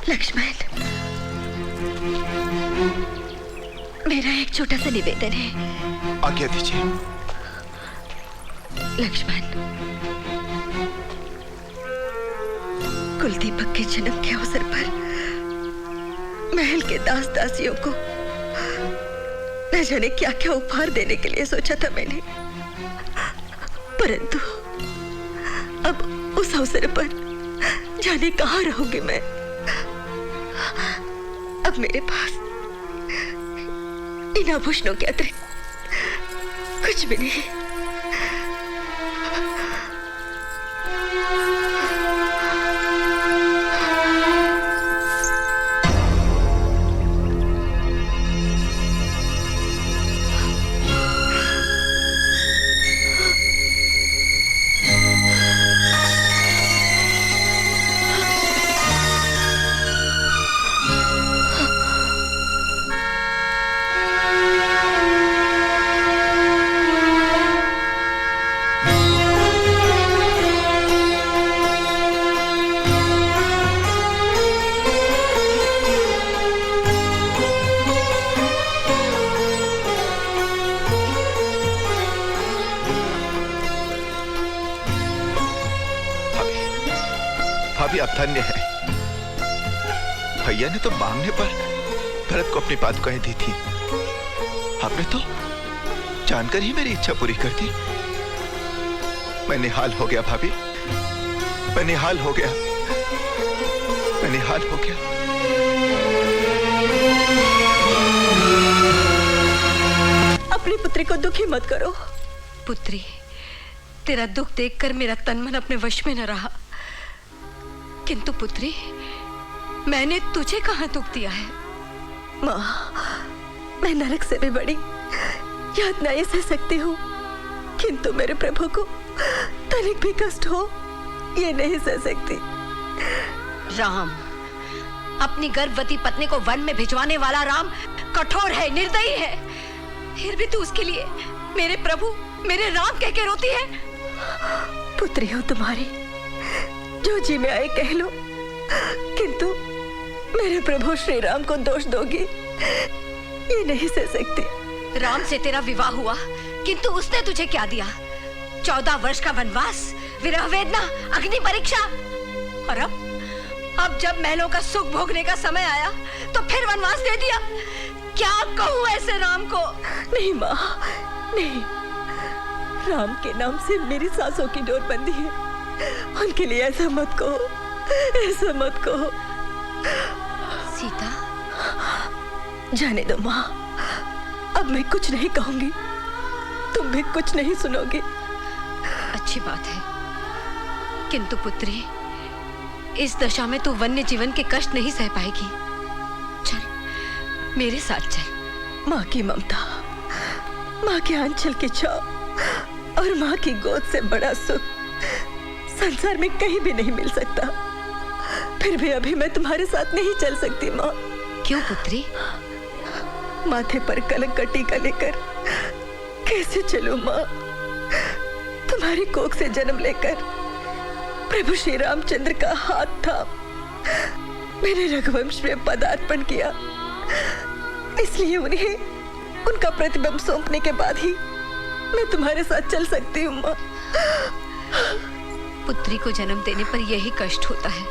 लक्ष्मण, मेरा एक छोटा सा निवेदन है। आज्ञा दीजिए। लक्ष्मण, कुलदीपक के जन्म के अवसर पर महल के दास दासियों को न जाने क्या क्या उपहार देने के लिए सोचा था मैंने, परंतु अब उस अवसर पर जाने कहाँ रहूंगी मैं। अब मेरे पास इन आभूषणों के अतिरिक्त कुछ भी नहीं। भाभी अब धन्य है। भैया ने तो मांगने पर भरत को अपनी पादुकाएं दी थी। आपने तो जानकर ही मेरी इच्छा पूरी कर दी। मैं निहाल हो गया भाभी, मैं निहाल हो गया, मैं निहाल हो गया। अपनी पुत्री को दुखी मत करो। पुत्री, तेरा दुख देखकर मेरा तन मन अपने वश में न रहा। किंतु पुत्री, मैंने तुझे कहां दुख दिया है? माँ, मैं नरक से भी बड़ी यातनाएं सह सकती हूँ, किंतु मेरे प्रभु को तनिक भी कष्ट हो ये नहीं सह सकती। राम, अपनी गर्भवती पत्नी को वन में भिजवाने वाला राम कठोर है, निर्दयी है, फिर भी तू उसके लिए मेरे प्रभु, मेरे राम कह के रोती है। पुत्री हो तुम्हारी, जो जी में आए कह लो, किंतु मेरे प्रभु श्री राम को दोष दोगी ये नहीं सह सकती। राम से तेरा विवाह हुआ, किंतु उसने तुझे क्या दिया? 14 वर्ष का वनवास, विरह वेदना, अग्नि परीक्षा, और अब जब महलों का सुख भोगने का समय आया तो फिर वनवास दे दिया। क्या कहूँ ऐसे राम को? नहीं माँ, नहीं, राम के नाम से मेरी सांसों की डोर बंधी है, उनके लिए ऐसा मत कहो, ऐसा मत कहो। सीता, जाने दो माँ, अब मैं कुछ नहीं कहूंगी, तुम भी कुछ नहीं सुनोगे। अच्छी बात है, किंतु पुत्री, इस दशा में तू वन्य जीवन के कष्ट नहीं सह पाएगी। चल मेरे साथ चल। माँ की ममता, माँ के आंचल की छाव और माँ की गोद से बड़ा सुख संसार में कहीं भी नहीं मिल सकता। फिर भी अभी मैं तुम्हारे साथ नहीं चल सकती माँ। क्यों पुत्री? माथे पर कलंक का टीका लेकर कैसे चलूं माँ? तुम्हारी कोख से जन्म लेकर प्रभु श्री रामचंद्र का हाथ थाम मैंने रघुवंश में पदार्पण किया, इसलिए उन्हें उनका प्रतिबिंब सौंपने के बाद ही मैं तुम्हारे साथ चल सकती हूँ माँ। पुत्री को जन्म देने पर यही कष्ट होता है।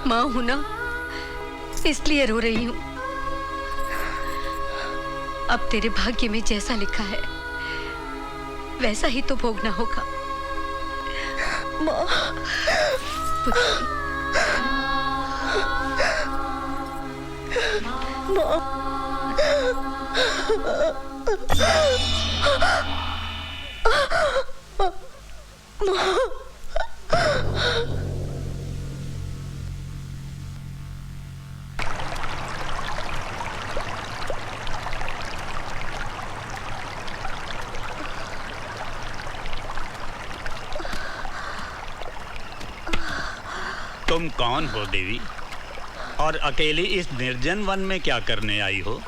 माँ हूं ना, इसलिए रो रही हूं। अब तेरे भाग्य में जैसा लिखा है वैसा ही तो भोगना होगा। माँ, पुत्री, माँ, तुम कौन हो देवी, और अकेली इस निर्जन वन में क्या करने आई हो?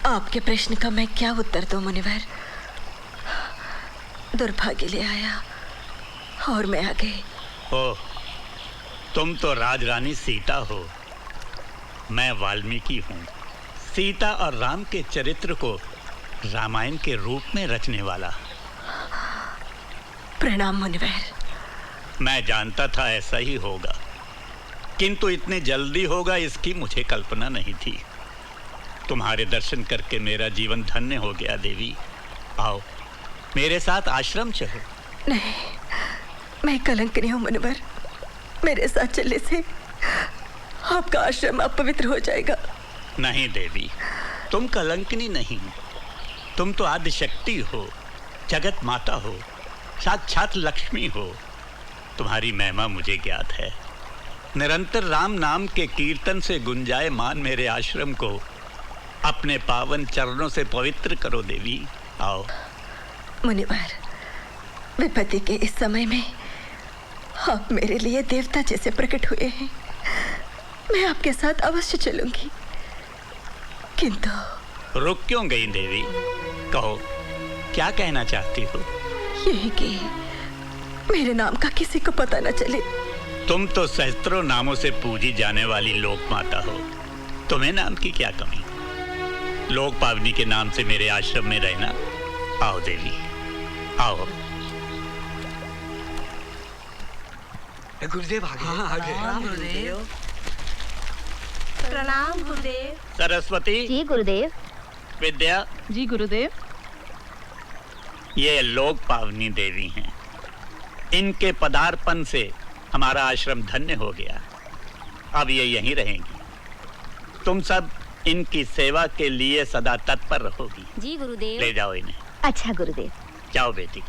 आपके प्रश्न का मैं क्या उत्तर दूं मुनिवर? दुर्भाग्य ले आया और मैं आ गई। ओह, तुम तो राजरानी सीता हो, मैं वाल्मीकि हूँ। सीता और राम के चरित्र को रामायण के रूप में रचने वाला। प्रणाम मुनिवर। मैं जानता था ऐसा ही होगा, किंतु इतनी जल्दी होगा इसकी मुझे कल्पना नहीं थी। तुम्हारे दर्शन करके मेरा जीवन धन्य हो गया देवी। आओ मेरे साथ आश्रम चलो। नहीं, मैं कलंकिनी हूँ मुनिवर। मेरे साथ चलने से आपका आश्रम अपवित्र हो जाएगा। नहीं देवी, तुम कलंकिनी नहीं, तुम तो आदि शक्ति हो, जगत माता हो, साक्षात लक्ष्मी हो। तुम्हारी महिमा मुझे ज्ञात है। निरंतर राम नाम के कीर्तन से गुंजायमान मेरे आश्रम को अपने पावन चरणों से पवित्र करो देवी। आओ। मुनिवर, विपत्ति के इस समय में आप मेरे लिए देवता जैसे प्रकट हुए हैं। मैं आपके साथ अवश्य चलूंगी, किंतु रुक क्यों गई देवी? कहो, क्या कहना चाहती हो? यही कि मेरे नाम का किसी को पता न चले। तुम तो सहस्त्रों नामों से पूजी जाने वाली लोक माता हो, तुम्हें नाम की क्या कमी? लोक पावनी के नाम से मेरे आश्रम में रहना। आओ देवी, आओ। गुरुदेव आ गए। हाँ, आ गए। गुरुदेव। प्रणाम गुरुदेव। सरस्वती। जी गुरुदेव। विद्या। जी गुरुदेव। ये लोक पावनी देवी हैं। इनके पदार्पण से हमारा आश्रम धन्य हो गया। अब ये यहीं रहेंगी। तुम सब इनकी सेवा के लिए सदा तत्पर रहोगी। जी गुरुदेव। ले जाओ इन्हें। अच्छा गुरुदेव। जाओ बेटी।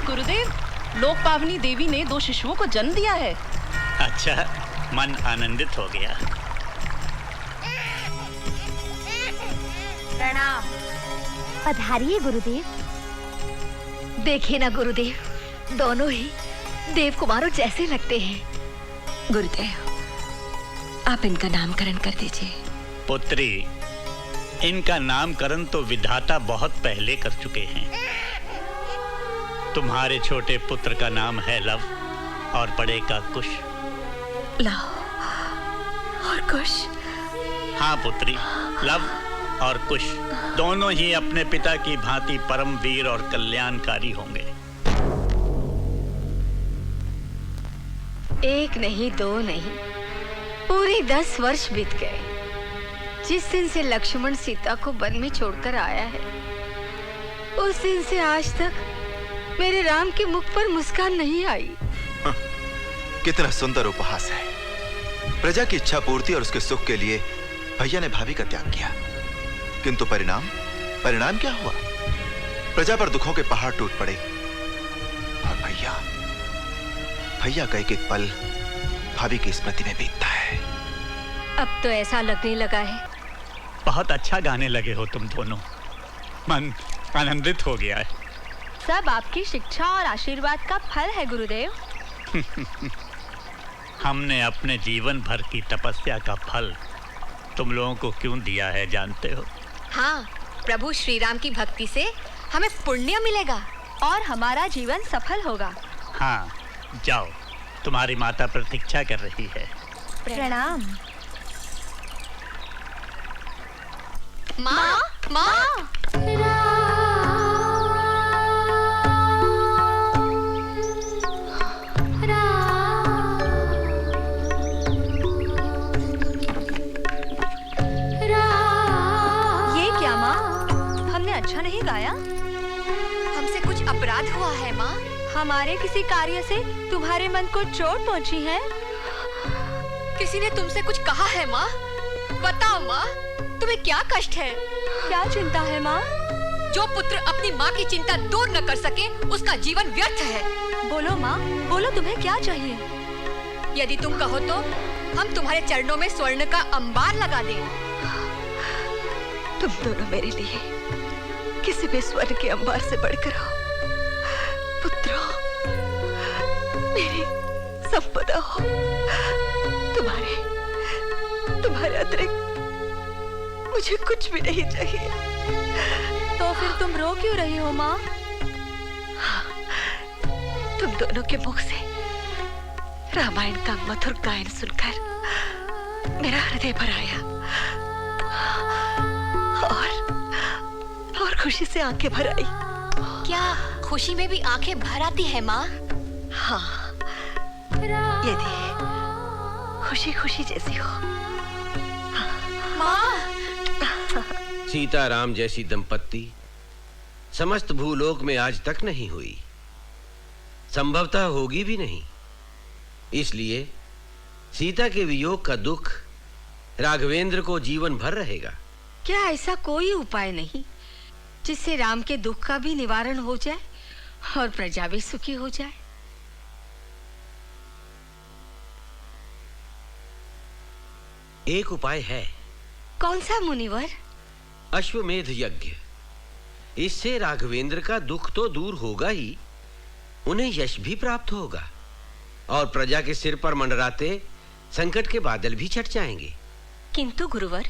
गुरुदेव, लोक पावनी देवी ने 2 शिशुओं को जन्म दिया है। अच्छा, मन आनंदित हो गया। प्रणाम। पधारिए गुरुदेव। देखिए ना गुरुदेव, दोनों ही देव कुमारों जैसे लगते हैं। गुरुदेव, आप इनका नामकरण कर दीजिए। पुत्री, इनका नामकरण तो विधाता बहुत पहले कर चुके हैं। तुम्हारे छोटे पुत्र का नाम है लव और बड़े का कुश। लव और कुश? हाँ पुत्री, लव और कुश दोनों ही अपने पिता की भांति परम वीर और कल्याणकारी होंगे। एक नहीं, 2 नहीं, पूरे 10 वर्ष बीत गए जिस दिन से लक्ष्मण सीता को वन में छोड़कर आया है। उस दिन से आज तक मेरे राम के मुख पर मुस्कान नहीं आई। कितना सुंदर उपहास है। प्रजा की इच्छा पूर्ति और उसके सुख के लिए भैया ने भाभी का त्याग किया, किंतु परिणाम क्या हुआ? प्रजा पर दुखों के पहाड़ टूट पड़े और भैया का एक एक पल भाभी की स्मृति में बीतता है। अब तो ऐसा लगने लगा है। बहुत अच्छा गाने लगे हो तुम दोनों, मन आनंदित हो गया है। सब आपकी शिक्षा और आशीर्वाद का फल है गुरुदेव। हमने अपने जीवन भर की तपस्या का फल तुम लोगों को क्यों दिया है जानते हो? हाँ, प्रभु श्री राम की भक्ति से हमें पुण्य मिलेगा और हमारा जीवन सफल होगा। हाँ, जाओ, तुम्हारी माता प्रतीक्षा कर रही है। प्रणाम। माँ, माँ। अच्छा नहीं गाया? हमसे कुछ अपराध हुआ है माँ? हमारे किसी कार्य से तुम्हारे मन को चोट पहुंची है? किसी ने तुमसे कुछ कहा है माँ? बताओ माँ, तुम्हें क्या कष्ट है? क्या चिंता है माँ? जो पुत्र अपनी माँ की चिंता दूर न कर सके, उसका जीवन व्यर्थ है। बोलो माँ, बोलो, तुम्हें क्या चाहिए? यदि तुम कहो तो हम तुम्हारे चरणों में स्वर्ण का अंबार लगा दें। तुम दोनों मेरे लिए किसी भी स्वर्ण के अंबार से बढ़कर हो। पुत्रों, संपदा हो। तुम्हारे अतिरिक्त मुझे कुछ भी नहीं चाहिए। तो फिर तुम रो क्यों रही हो माँ? तुम दोनों के मुख से रामायण का मधुर गायन सुनकर मेरा हृदय भर आया और खुशी से आंखें भर आई। क्या खुशी में भी आंखें भर आती है माँ? हाँ, यदि खुशी खुशी जैसी हो। माँ, सीता राम जैसी दंपत्ति समस्त भूलोक में आज तक नहीं हुई, संभवतः होगी भी नहीं। इसलिए सीता के वियोग का दुख राघवेंद्र को जीवन भर रहेगा। क्या ऐसा कोई उपाय नहीं जिससे राम के दुख का भी निवारण हो जाए और प्रजा भी सुखी हो जाए? एक उपाय है। कौन सा मुनिवर? अश्वमेध यज्ञ। इससे राघवेंद्र का दुख तो दूर होगा ही, उन्हें यश भी प्राप्त होगा और प्रजा के सिर पर मंडराते संकट के बादल भी छट जाएंगे। किंतु गुरुवर,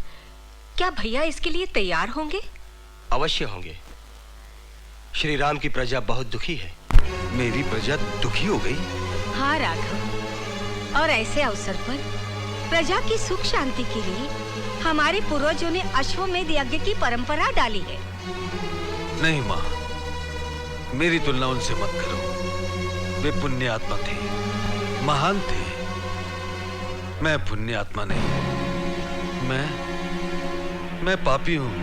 क्या भैया इसके लिए तैयार होंगे? अवश्य होंगे। श्री राम की प्रजा बहुत दुखी है। मेरी प्रजा दुखी हो गई? हाँ राघव, और ऐसे अवसर पर प्रजा की सुख शांति के लिए हमारे पूर्वजों ने अश्वमेध यज्ञ की परंपरा डाली है। नहीं माँ, मेरी तुलना उनसे मत करो। वे पुण्य आत्मा थे, महान थे। मैं पुण्य आत्मा नहीं, मैं पापी हूँ।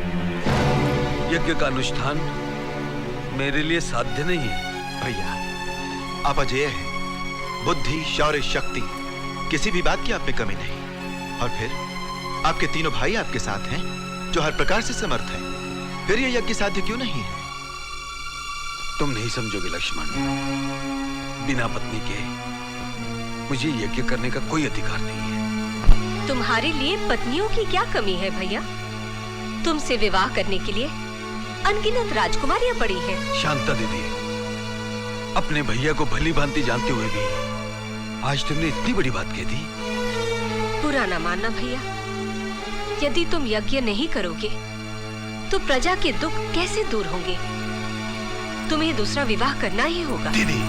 यज्ञ का अनुष्ठान मेरे लिए साध्य नहीं है। भैया, आप अजेय हैं। बुद्धि, शौर्य, शक्ति, किसी भी बात की आप में कमी नहीं। और फिर आपके तीनों भाई आपके साथ हैं जो हर प्रकार से समर्थ हैं। फिर यह यज्ञ साध्य क्यों नहीं है? तुम नहीं समझोगे लक्ष्मण, बिना पत्नी के मुझे यज्ञ करने का कोई अधिकार नहीं है। तुम्हारे लिए पत्नियों की क्या कमी है भैया? तुमसे विवाह करने के लिए अनगिनत राजकुमारियां पड़ी हैं। शांता दीदी, अपने भैया को भली भांति जानते हुए भी आज तुमने इतनी बड़ी बात कह दी। बुरा ना मानना भैया, यदि तुम यज्ञ नहीं करोगे तो प्रजा के दुख कैसे दूर होंगे? तुम्हें दूसरा विवाह करना ही होगा। दीदी,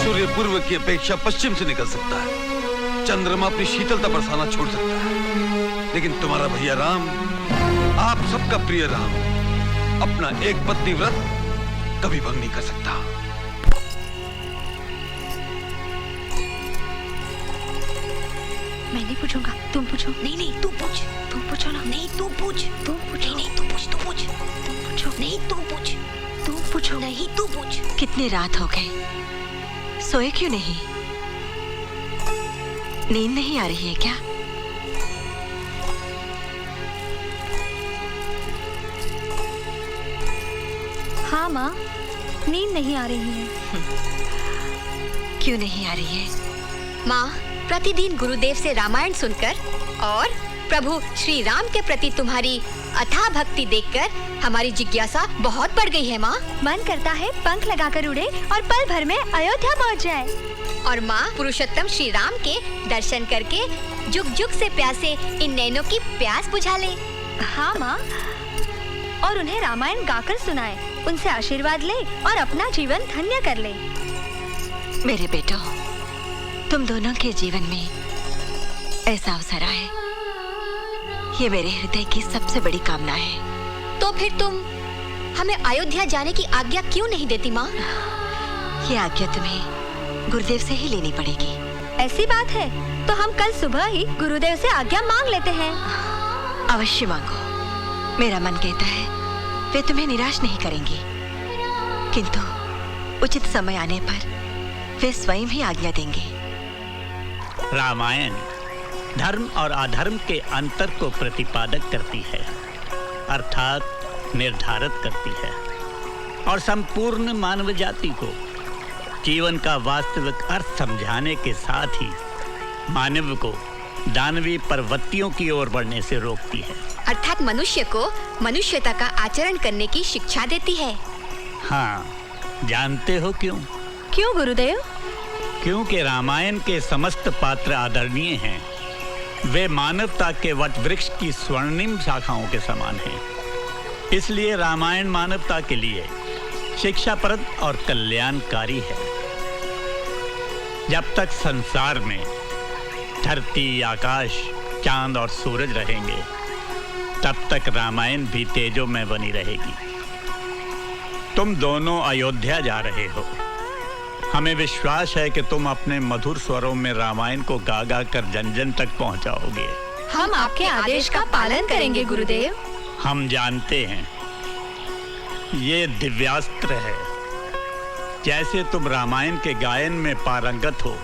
सूर्य पूर्व की अपेक्षा पश्चिम से निकल सकता है, चंद्रमा अपनी शीतलता बरसाना छोड़ सकता है, लेकिन तुम्हारा भैया राम, आप सबका प्रिय राम, अपना एक पत्नी व्रत कभी भंग नहीं कर सकता। मैं नहीं पूछूंगा, तुम पूछो। नहीं, तू पूछ। तुम पूछो ना। नहीं, तू पूछ। तुम पूछो। नहीं, तू पूछ। तुम पूछो। नहीं, तू पूछ। तुम पूछो। नहीं, तू पूछ। कितनी रात हो गई, सोए क्यों नहीं? नींद नहीं आ रही है क्या? हाँ माँ, नींद नहीं आ रही है। क्यों नहीं आ रही है? माँ, प्रतिदिन गुरुदेव से रामायण सुनकर और प्रभु श्री राम के प्रति तुम्हारी अथाह भक्ति देखकर हमारी जिज्ञासा बहुत बढ़ गई है माँ। मन करता है पंख लगाकर उड़े और पल भर में अयोध्या पहुँच जाए। और माँ, पुरुषोत्तम श्री राम के दर्शन करके जुग जुग से प्यासे इन नैनों की प्यास बुझा ले। हाँ माँ, और उन्हें रामायण गाकर सुनाए, उनसे आशीर्वाद ले और अपना जीवन धन्य कर ले। मेरे बेटो, तुम दोनों के जीवन में ऐसा अवसर आए, ये मेरे हृदय की सबसे बड़ी कामना है। तो फिर तुम हमें अयोध्या जाने की आज्ञा क्यों नहीं देती माँ? ये आज्ञा तुम्हें गुरुदेव से ही लेनी पड़ेगी। ऐसी बात है तो हम कल सुबह ही गुरुदेव से आज्ञा मांग लेते हैं। अवश्य मांगो। मेरा मन कहता है वे तुम्हें निराश नहीं करेंगी, किंतु उचित समय आने पर वे स्वयं ही आज्ञा देंगे। रामायण धर्म और अधर्म के अंतर को प्रतिपादक करती है, अर्थात निर्धारित करती है, और संपूर्ण मानव जाति को जीवन का वास्तविक अर्थ समझाने के साथ ही मानव को दानवी प्रवृत्तियों की ओर बढ़ने से रोकती है। अर्थात मनुष्य को मनुष्यता का आचरण करने की शिक्षा देती है। हाँ, जानते हो क्यों? क्यों गुरुदेव? क्योंकि रामायण के समस्त पात्र आदरणीय हैं। वे मानवता के वट वृक्ष की स्वर्णिम शाखाओं के समान हैं। इसलिए रामायण मानवता के लिए शिक्षाप्रद और कल्याणकारी है। जब तक संसार में धरती, आकाश, चांद और सूरज रहेंगे, तब तक रामायण भी तेजों में बनी रहेगी। तुम दोनों अयोध्या जा रहे हो। हमें विश्वास है कि तुम अपने मधुर स्वरों में रामायण को गा गा कर जन जन तक पहुंचाओगे। हम आपके आदेश का पालन करेंगे गुरुदेव। हम जानते हैं ये दिव्यास्त्र है। जैसे तुम रामायण के गायन में पारंगत हो,